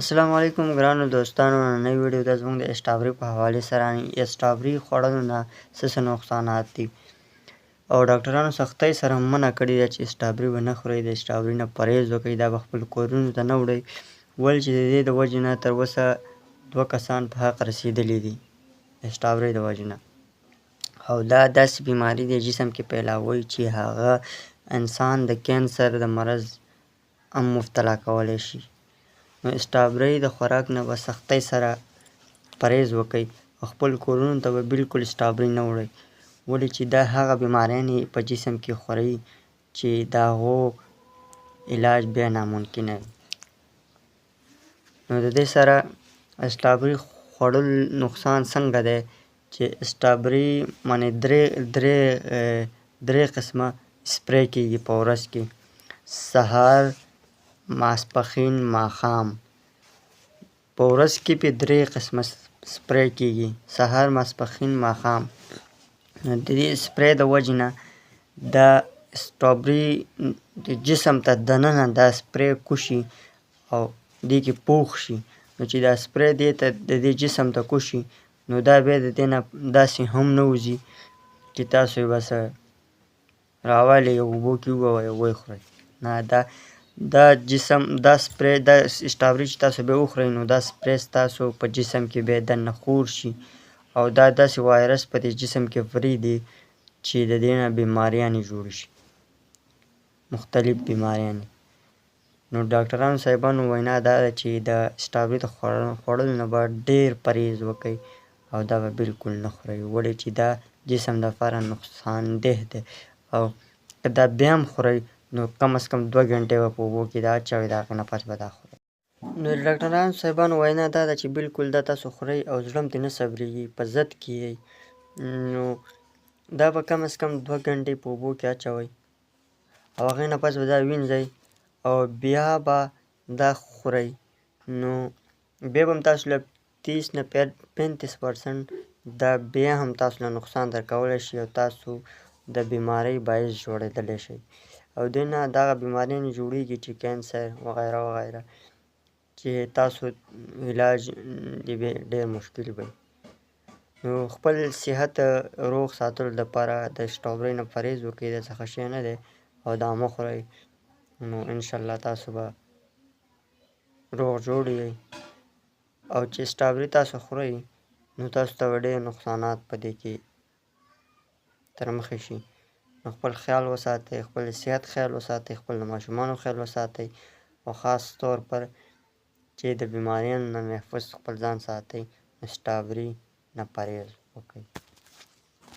السلام علیکم ګرانو دوستانو، نننۍ ویډیو د زموږ د اسټابري په حوالې سره اسټابري خوړلو نه څه نقصانات دي او ډاکټرانو سختۍ سره منع کړې ده چې اسټابري به نه خورئ، د اسټابري نه پرهیز وکړئ، دا به خپلو کورونو ته نه وړئ، ولې چې د دې د وجې نه تر اوسه 2 کسان په حق رسېدلي دي د اسټابري د وجې نه. او دا داسې بیماري دی جسم کې پیلاوي چې هغه انسان د کینسر د مرض هم مبتلا کولی شي. نو اسټابري د خوراک نه به سختۍ سره پرهیز وکړئ او خپل کورونو ته به بالکل اسټابري نه وړئ، ولې چې دا هغه بیماریانې په جسم کې خوري چې د هغو علاج بیا ناممکنه وي. نو د دې سره اسټابري خوړل نقصان څنګه دی چې اسټابري معنې درې قسمه سپری کېږي په ورځ کې، سهار، ماسپښین، ماښام. په ورځ کې پې 3 قسمه سپری کېږي، سهار، ماسپښین، ماښام. نو د دې سپری د وجې نه دا اسټابري جسم ته دننه دا سپری کوشي او دې کې پوښ شي، نو چې دا سپری دې ته د دې جسم ته کوشي نو دا بیا د دې نه داسې هم نه وځي چې تاسو یې بس راولئ او اوبو کې ووهئ او ویې خورئ. نه، دا جسم دا سپری دا اسټابري چې تاسو بیا وخورئ نو دا سپری ستاسو په جسم کې بیا دننه خور شي او دا داسې وایرس په دې جسم کې پرېږدي چې د دې نه بیماریانې جوړې شي، مختلف بیماریانې. نو ډاکټرانو صاحبانو وینا دا ده چې د اسټابري د خوړلو نه به ډېر پرهیز وکړئ او دا به بالکل نه خورئ، ولې چې دا جسم دپاره نقصان ده دی او که دا بیا هم خورئ نو کم از کم 2 ګنټې به په اوبو کې دا اچوئ، د هغې نه پس به دا خورئ. نو د ډاکټرانو صاحبانو وینا دا ده چې بالکل دا تاسو خورئ او زړه هم ترې نه صبرېږي، په ضد کې یئ، نو دا به کم از کم 2 ګنټې په اوبو کې اچوئ او هغې نه پس به دا وینځئ او بیا به دا خورئ. نو بیا به هم تاسو له 30 نه 35% دا بیا هم تاسو له نقصان درکولی شي او تاسو د بیمارۍ باعث جوړېدلی شئ او دې نه دغه بیماریانې جوړېږي چې کینسر وغیره وغیره چې تاسو علاج یې ډېر مشکل وي. نو خپل صحت روغ ساتلو دپاره د اسټابري نه پرهیز وکړئ، دا څه ښه شی نه دی او دا مه خورئ. نو انشاءالله تاسو به روغ جوړ یئ او چې اسټابري تاسو خورئ نو تاسو ته به ډېر نقصانات په دې کې تر مخې شي. نو خپل خیال وساتئ، خپل صحت خیال وساتئ، خپل د ماشومانو خیال وساتئ او خاص طور پر چې د بیماریانو نه محفوظ خپل ځان ساتئ، اسټابري نه پرهیز وکړئ.